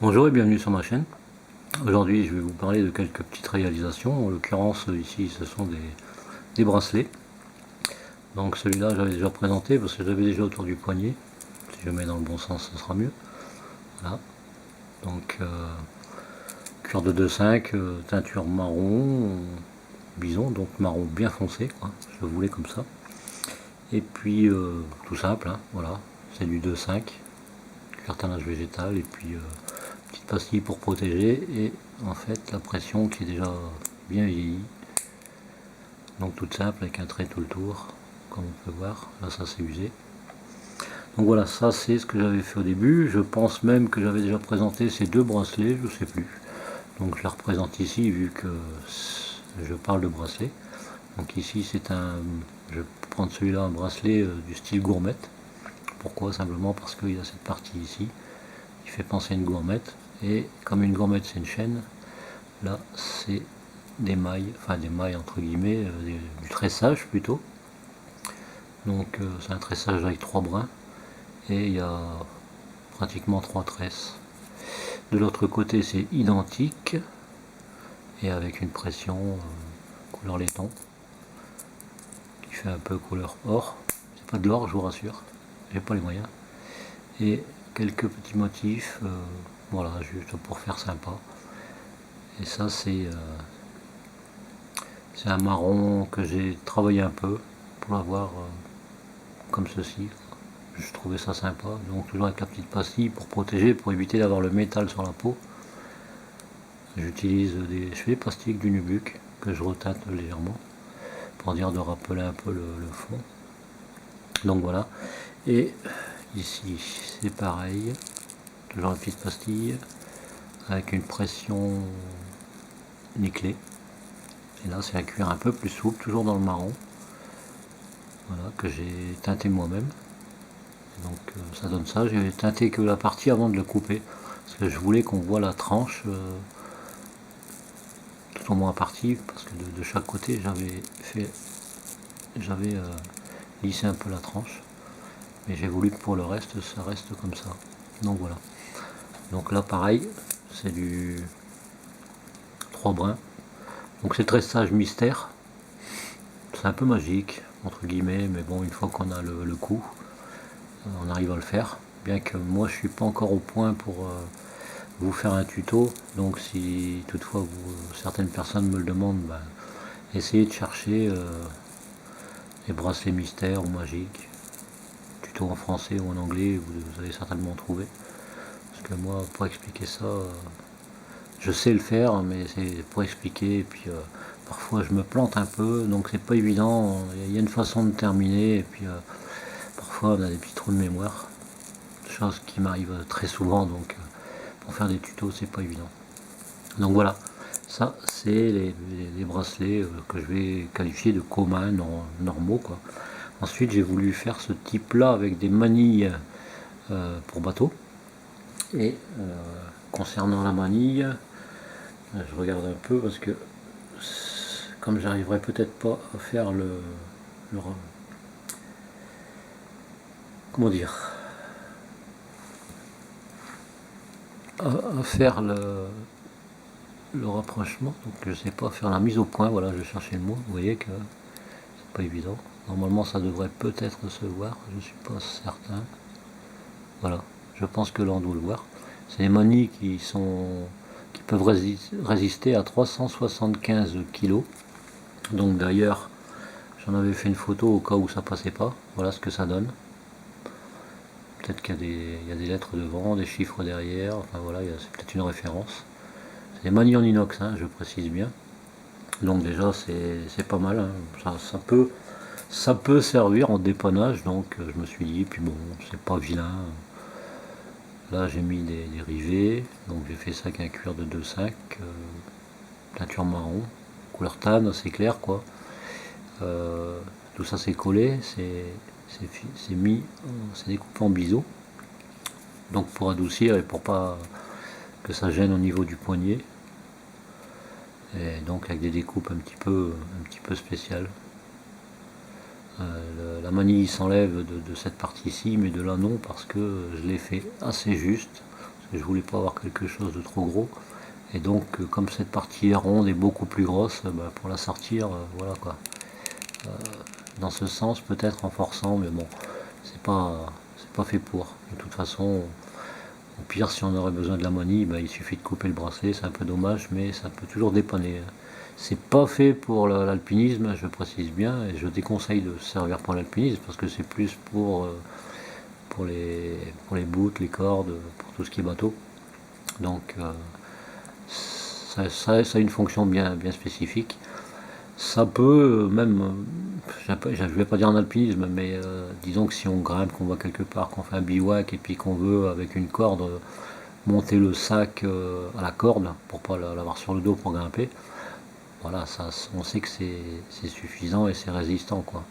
Bonjour et bienvenue sur ma chaîne. Aujourd'hui je vais vous parler de quelques petites réalisations. En l'occurrence ici ce sont des bracelets. Donc celui-là j'avais déjà présenté parce que j'avais déjà autour du poignet. Si je mets dans le bon sens ce sera mieux. Voilà. Donc cuir de 2,5, teinture marron, bison, donc marron bien foncé, quoi. Je le voulais comme ça. Et puis tout simple, hein, voilà, c'est du 2,5, cartonnage végétal et puis petite pastille pour protéger et en fait la pression qui est déjà bien vieillie, donc toute simple avec un trait tout le tour comme on peut voir. Là ça s'est usé, donc voilà, ça c'est ce que j'avais fait au début. Je pense même que j'avais déjà présenté ces deux bracelets, je sais plus, donc je les représente ici vu que je parle de bracelet. Donc ici c'est un, je vais prendre celui-là, un bracelet du style gourmette. Pourquoi? Simplement parce qu'il a cette partie ici qui fait penser à une gourmette, et comme une gourmette c'est une chaîne, là c'est des mailles, enfin des mailles entre guillemets, du tressage plutôt. Donc c'est un tressage avec 3 brins et il y a pratiquement 3 tresses. De l'autre côté c'est identique et avec une pression couleur laiton qui fait un peu couleur or. C'est pas de l'or, je vous rassure, j'ai pas les moyens. Et quelques petits motifs, voilà, juste pour faire sympa. Et ça c'est un marron que j'ai travaillé un peu pour l'avoir comme ceci. Je trouvais ça sympa, donc toujours avec la petite pastille pour protéger, pour éviter d'avoir le métal sur la peau. J'utilise je fais des pastilles du Nubuck que je reteinte légèrement pour dire de rappeler un peu le fond. Donc voilà, et ici c'est pareil, toujours la petite pastille avec une pression nickelée. Et là c'est un cuir un peu plus souple, toujours dans le marron, voilà, que j'ai teinté moi-même. Donc ça donne ça. J'ai teinté que la partie avant de le couper parce que je voulais qu'on voit la tranche tout au moins partie, parce que de chaque côté j'avais lissé un peu la tranche, mais j'ai voulu que pour le reste ça reste comme ça. Donc voilà, donc là pareil c'est du 3 brins, donc c'est tressage mystère, c'est un peu magique entre guillemets, mais bon, une fois qu'on a le coup, on arrive à le faire, bien que moi je suis pas encore au point pour vous faire un tuto. Donc si toutefois certaines personnes me le demandent, ben, essayez de chercher les bracelets mystères ou magiques, tuto en français ou en anglais, vous allez certainement trouver, parce que moi pour expliquer ça, je sais le faire, mais c'est pour expliquer, et puis parfois je me plante un peu, donc c'est pas évident. Il y a une façon de terminer, et puis parfois on a des petits trous de mémoire, chose qui m'arrive très souvent, donc pour faire des tutos c'est pas évident. Donc voilà, ça c'est les bracelets que je vais qualifier de communs, normaux, quoi. Ensuite j'ai voulu faire ce type là avec des manilles pour bateau. Et concernant la manille, je regarde un peu parce que comme j'arriverai peut-être pas à faire comment dire, à faire le rapprochement, donc je sais pas faire la mise au point, voilà, je cherchais le mot, vous voyez que c'est pas évident. Normalement ça devrait peut-être se voir, je suis pas certain. Voilà, je pense que là on doit le voir. C'est des manilles qui peuvent résister à 375 kg. Donc d'ailleurs j'en avais fait une photo au cas où ça passait pas. Voilà ce que ça donne. Peut-être qu'il y a des lettres devant, des chiffres derrière, enfin voilà, c'est peut-être une référence. C'est des manilles en inox, hein, je précise bien. Donc déjà c'est pas mal, hein. Ça peut servir en dépannage, donc je me suis dit, puis bon, c'est pas vilain. Là j'ai mis des rivets, donc j'ai fait ça avec un cuir de 2,5, teinture marron, couleur tan, assez clair quoi. Tout ça c'est collé, c'est mis, c'est découpé en biseau, donc pour adoucir et pour pas que ça gêne au niveau du poignet. Et donc avec des découpes un petit peu spéciales. La manille s'enlève de cette partie-ci, mais de là non, parce que je l'ai fait assez juste. que je voulais pas avoir quelque chose de trop gros. Et donc comme cette partie est ronde et beaucoup plus grosse, pour la sortir, voilà quoi. Dans ce sens, peut-être en forçant, mais bon, c'est pas fait pour. De toute façon, au pire, si on aurait besoin de l'ammonie, il suffit de couper le bracelet, c'est un peu dommage, mais ça peut toujours dépanner. C'est pas fait pour l'alpinisme, je précise bien, et je déconseille de se servir pour l'alpinisme, parce que c'est plus pour les boots, les cordes, pour tout ce qui est bateau. Donc ça a une fonction bien spécifique. Ça peut même, je vais pas dire en alpinisme, mais disons que si on grimpe, qu'on va quelque part, qu'on fait un bivouac et puis qu'on veut avec une corde monter le sac à la corde pour pas l'avoir sur le dos pour grimper, voilà, ça, on sait que c'est suffisant et c'est résistant quoi.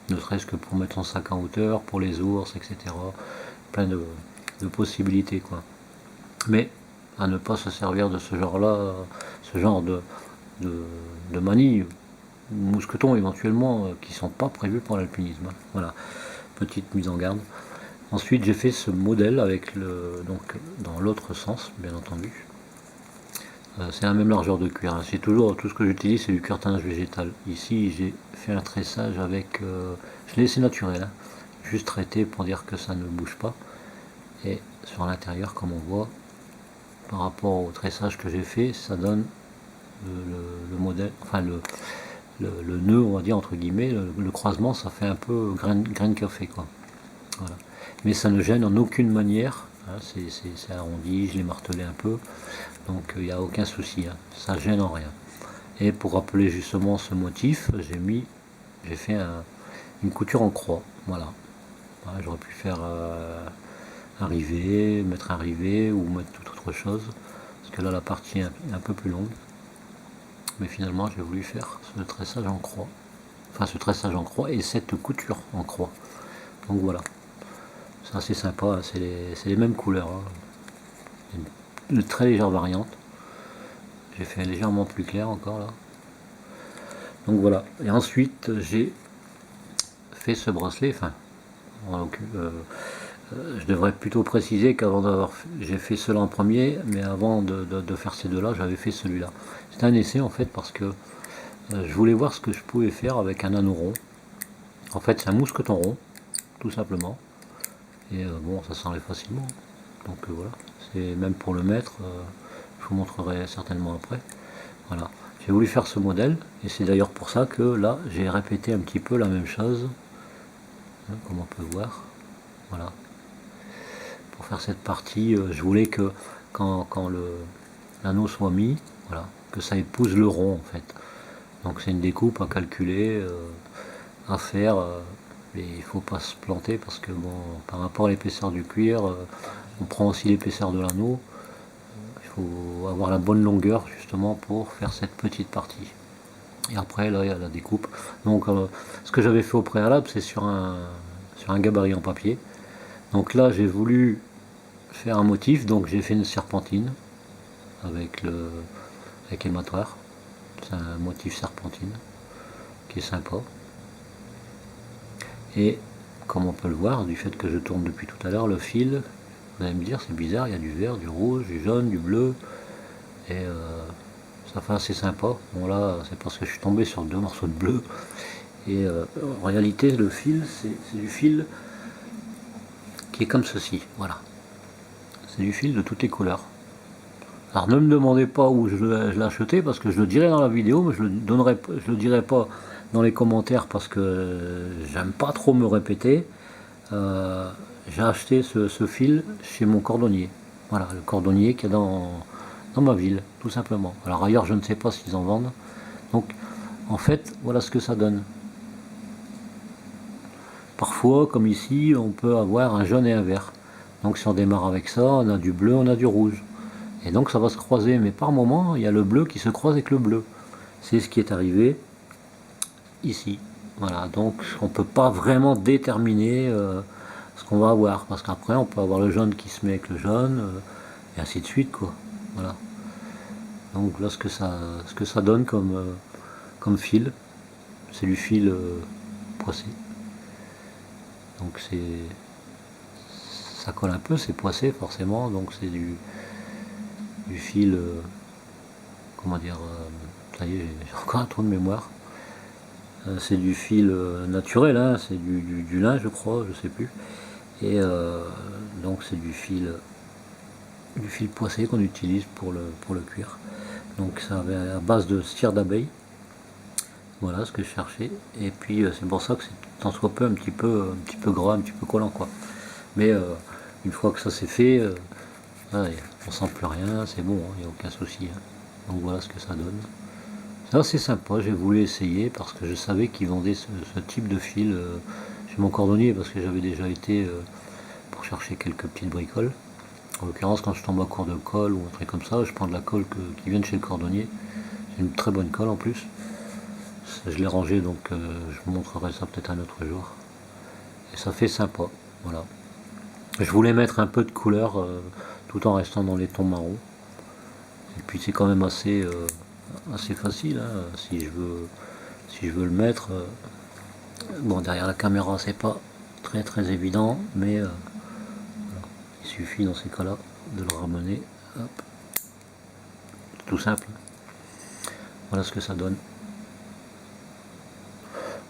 Ne serait-ce que pour mettre son sac en hauteur, pour les ours, etc. Plein de possibilités quoi. Mais à ne pas se servir de ce genre-là, ce genre de manie, mousquetons éventuellement, qui sont pas prévus pour l'alpinisme. Voilà, petite mise en garde. Ensuite j'ai fait ce modèle avec donc dans l'autre sens bien entendu. C'est la même largeur de cuir. C'est toujours tout ce que j'utilise, c'est du curtinage végétal. Ici j'ai fait un tressage avec, je l'ai laissé naturel, hein, juste traité pour dire que ça ne bouge pas. Et sur l'intérieur, comme on voit, par rapport au tressage que j'ai fait, ça donne le modèle, enfin le nœud, on va dire entre guillemets, le croisement, ça fait un peu grain de café quoi. Voilà. Mais ça ne gêne en aucune manière, hein, c'est arrondi, je l'ai martelé un peu, donc il n'y a aucun souci, hein, ça gêne en rien. Et pour rappeler justement ce motif, j'ai fait une couture en croix, voilà. Voilà, j'aurais pu faire mettre un rivet ou mettre toute autre chose, parce que là la partie est un peu plus longue. Mais finalement j'ai voulu faire ce tressage en croix. Enfin ce tressage en croix et cette couture en croix. Donc voilà. C'est assez sympa, c'est les mêmes couleurs. Hein. Une très légère variante. J'ai fait légèrement plus clair encore là. Donc voilà. Et ensuite j'ai fait ce bracelet, enfin je devrais plutôt préciser qu'avant j'ai fait cela en premier, mais avant de faire ces deux-là, j'avais fait celui-là. C'était un essai en fait parce que je voulais voir ce que je pouvais faire avec un anneau rond. En fait, c'est un mousqueton rond, tout simplement. Et bon, ça s'enlève facilement. Donc voilà, c'est même pour le mettre, je vous montrerai certainement après. Voilà, j'ai voulu faire ce modèle, et c'est d'ailleurs pour ça que là, j'ai répété un petit peu la même chose, hein, comme on peut voir. Voilà. Pour faire cette partie, je voulais que quand l'anneau soit mis, voilà, que ça épouse le rond en fait. Donc c'est une découpe à calculer, à faire, et il ne faut pas se planter parce que bon, par rapport à l'épaisseur du cuir, on prend aussi l'épaisseur de l'anneau. Il faut avoir la bonne longueur justement pour faire cette petite partie. Et après là il y a la découpe. Donc ce que j'avais fait au préalable, c'est sur un gabarit en papier. Donc là j'ai voulu faire un motif, donc j'ai fait une serpentine avec ématoire. C'est un motif serpentine qui est sympa. Et comme on peut le voir, du fait que je tourne depuis tout à l'heure, le fil, vous allez me dire c'est bizarre, il y a du vert, du rouge, du jaune, du bleu, et ça fait assez sympa. Bon là c'est parce que je suis tombé sur deux morceaux de bleu, et en réalité le fil c'est du fil qui est comme ceci, voilà. C'est du fil de toutes les couleurs. Alors ne me demandez pas où je l'ai acheté parce que je le dirai dans la vidéo, mais je le dirai pas dans les commentaires parce que j'aime pas trop me répéter. J'ai acheté ce fil chez mon cordonnier. Voilà, le cordonnier qui est dans ma ville, tout simplement. Alors ailleurs, je ne sais pas s'ils en vendent. Donc, en fait, voilà ce que ça donne. Parfois, comme ici, on peut avoir un jaune et un vert. Donc si on démarre avec ça, on a du bleu, on a du rouge. Et donc ça va se croiser, mais par moment, il y a le bleu qui se croise avec le bleu. C'est ce qui est arrivé ici. Voilà, donc on ne peut pas vraiment déterminer ce qu'on va avoir, parce qu'après on peut avoir le jaune qui se met avec le jaune, et ainsi de suite, quoi. Voilà. Donc là, ce que ça donne comme fil, c'est du fil poissé. Donc ça colle un peu, c'est poissé forcément, donc c'est du fil, comment dire, ça y est, j'ai encore un trou de mémoire. C'est du fil naturel, hein, c'est du lin je crois, je sais plus. Et donc c'est du fil poissé qu'on utilise pour le cuir. Donc ça avait à base de cire d'abeille. Voilà ce que je cherchais. Et puis c'est pour ça que c'est tant soit peu un petit peu gras, un petit peu collant quoi. Mais une fois que ça c'est fait, ouais, on sent plus rien, c'est bon, il n'y a aucun souci. Hein. Donc voilà ce que ça donne. C'est assez sympa, j'ai voulu essayer parce que je savais qu'ils vendaient ce type de fil chez mon cordonnier parce que j'avais déjà été pour chercher quelques petites bricoles. En l'occurrence, quand je tombe à court de colle ou un truc comme ça, je prends de la colle qui vient de chez le cordonnier. C'est une très bonne colle en plus. Je l'ai rangée, donc je vous montrerai ça peut-être un autre jour. Et ça fait sympa, voilà. Je voulais mettre un peu de couleur tout en restant dans les tons marrons. Et puis c'est quand même assez facile, hein, si je veux le mettre. Bon, derrière la caméra, c'est pas très évident, mais voilà. Il suffit dans ces cas-là de le ramener. Hop. Tout simple. Voilà ce que ça donne.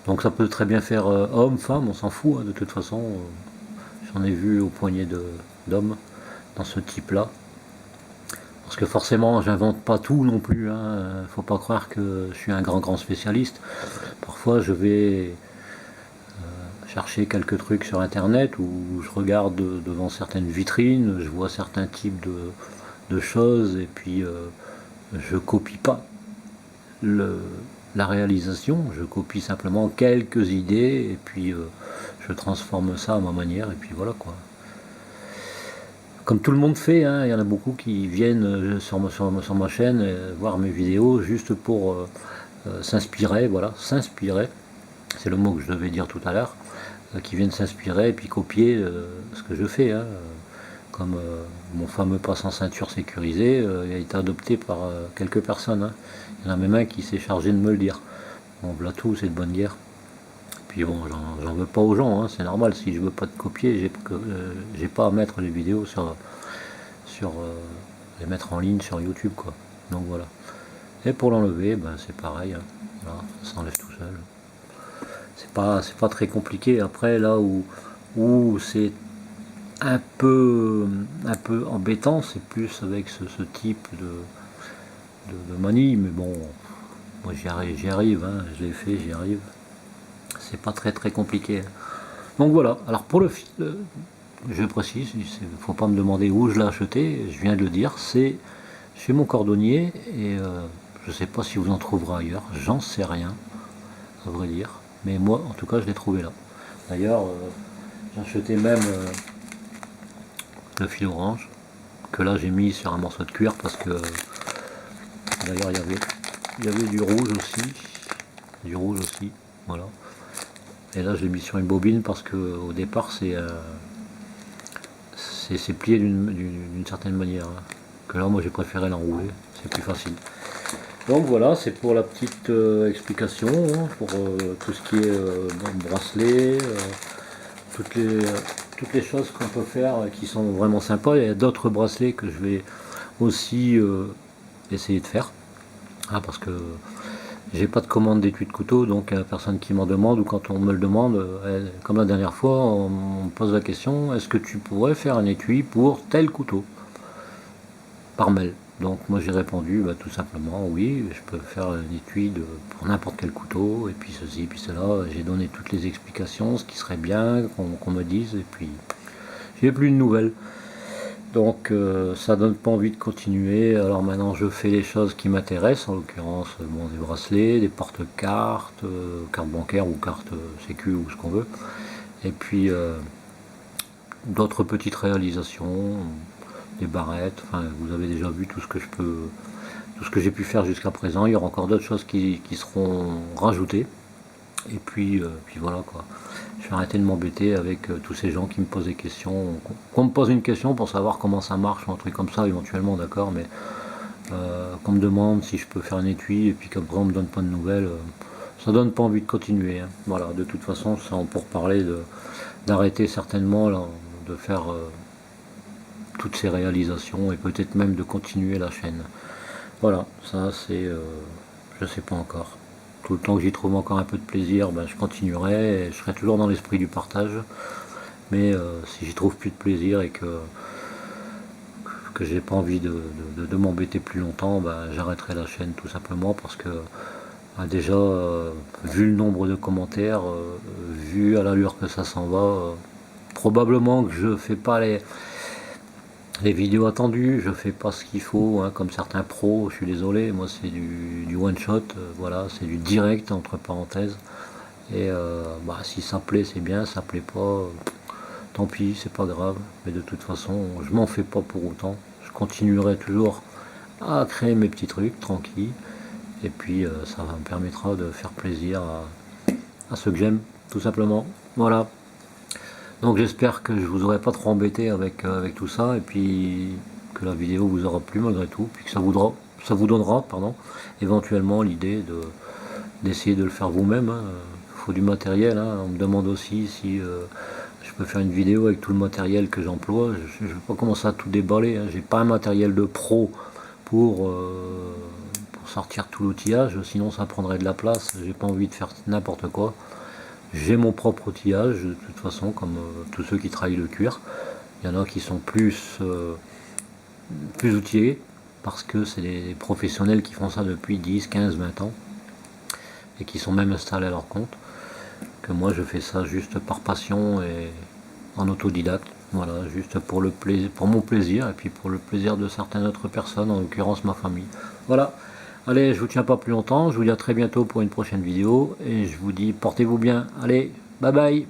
Donc ça peut très bien faire homme, femme, on s'en fout, hein, de toute façon. J'en ai vu au poignet d'hommes dans ce type-là. Parce que forcément, j'invente pas tout non plus. Hein. Faut pas croire que je suis un grand spécialiste. Parfois, je vais chercher quelques trucs sur internet où je regarde devant certaines vitrines, je vois certains types de choses et puis je copie pas la réalisation, je copie simplement quelques idées et puis je transforme ça à ma manière et puis voilà quoi. Comme tout le monde fait, hein, il y en a beaucoup qui viennent sur ma chaîne voir mes vidéos juste pour s'inspirer, voilà, s'inspirer, c'est le mot que je devais dire tout à l'heure, qui viennent s'inspirer et puis copier ce que je fais. Hein, comme mon fameux passe en ceinture sécurisé, il a été adopté par quelques personnes. Hein. Il y en a même un qui s'est chargé de me le dire. Bon, voilà tout, c'est de bonne guerre. Puis bon, j'en veux pas aux gens, hein, c'est normal, si je veux pas te copier, j'ai pas à mettre les vidéos sur les mettre en ligne sur YouTube quoi. Donc voilà. Et pour l'enlever, ben, c'est pareil, hein. Voilà, ça s'enlève tout seul. C'est pas très compliqué. Après là où c'est un peu embêtant, c'est plus avec ce type de manie, mais bon, moi j'y arrive, hein, je l'ai fait, j'y arrive. C'est pas très compliqué. Hein. Donc voilà, alors pour le fil, je précise, il ne faut pas me demander où je l'ai acheté, je viens de le dire, c'est chez mon cordonnier et je ne sais pas si vous en trouverez ailleurs, j'en sais rien, à vrai dire, mais moi en tout cas je l'ai trouvé là. D'ailleurs, j'ai acheté même le fil orange, que là j'ai mis sur un morceau de cuir parce que d'ailleurs il y avait du rouge aussi, voilà. Et là je l'ai mis sur une bobine parce que au départ c'est plié d'une certaine manière. Hein. Que là moi j'ai préféré l'enrouler, c'est plus facile. Donc voilà, c'est pour la petite explication, hein, pour tout ce qui est bracelet, toutes les choses qu'on peut faire qui sont vraiment sympas. Il y a d'autres bracelets que je vais aussi essayer de faire. Ah, parce que j'ai pas de commande d'étui de couteau, donc la personne qui m'en demande ou quand on me le demande, comme la dernière fois, on me pose la question, est-ce que tu pourrais faire un étui pour tel couteau par mail. Donc moi j'ai répondu tout simplement oui, je peux faire un étui pour n'importe quel couteau, et puis ceci, puis cela, j'ai donné toutes les explications, ce qui serait bien qu'on me dise, et puis j'ai plus de nouvelles. Donc ça donne pas envie de continuer, alors maintenant je fais les choses qui m'intéressent, en l'occurrence bon, des bracelets, des porte-cartes, cartes bancaires ou cartes sécu ou ce qu'on veut, et puis d'autres petites réalisations, des barrettes, enfin vous avez déjà vu tout ce que j'ai pu faire jusqu'à présent, il y aura encore d'autres choses qui seront rajoutées, et puis voilà quoi. Je vais arrêter de m'embêter avec tous ces gens qui me posent des questions, qu'on me pose une question pour savoir comment ça marche ou un truc comme ça éventuellement, d'accord, mais qu'on me demande si je peux faire un étui et puis qu'après on me donne pas de nouvelles, ça donne pas envie de continuer. Hein. Voilà, de toute façon, c'est pour parler d'arrêter certainement là, de faire toutes ces réalisations et peut-être même de continuer la chaîne. Voilà, ça c'est, je sais pas encore. Tout le temps que j'y trouve encore un peu de plaisir, ben, je continuerai, et je serai toujours dans l'esprit du partage. Mais si j'y trouve plus de plaisir et que j'ai pas envie de m'embêter plus longtemps, ben, j'arrêterai la chaîne tout simplement parce que déjà, vu le nombre de commentaires, vu à l'allure que ça s'en va, probablement que je fais pas les vidéos attendues, je fais pas ce qu'il faut, hein, comme certains pros, je suis désolé, moi c'est du one shot, voilà, c'est du direct entre parenthèses. Et bah, si ça plaît c'est bien, ça plaît pas, tant pis, c'est pas grave. Mais de toute façon, je m'en fais pas pour autant. Je continuerai toujours à créer mes petits trucs tranquilles. Et puis ça me permettra de faire plaisir à ceux que j'aime, tout simplement. Voilà. Donc j'espère que je vous aurai pas trop embêté avec tout ça. Et puis que la vidéo vous aura plu malgré tout. Puis que ça vous donnera pardon, éventuellement l'idée d'essayer de le faire vous-même. Hein. Faut du matériel. Hein. On me demande aussi si je peux faire une vidéo avec tout le matériel que j'emploie. Je ne vais pas commencer à tout déballer. Hein. J'ai pas un matériel de pro pour sortir tout l'outillage, sinon ça prendrait de la place. J'ai pas envie de faire n'importe quoi. J'ai mon propre outillage de toute façon, comme tous ceux qui travaillent le cuir. Il y en a qui sont plus outillés parce que c'est des professionnels qui font ça depuis 10, 15, 20 ans et qui sont même installés à leur compte. Que moi je fais ça juste par passion et en autodidacte. Voilà, juste pour le plaisir, pour mon plaisir et puis pour le plaisir de certaines autres personnes, en l'occurrence ma famille. Voilà. Allez, je vous tiens pas plus longtemps, je vous dis à très bientôt pour une prochaine vidéo et je vous dis portez-vous bien. Allez, bye bye.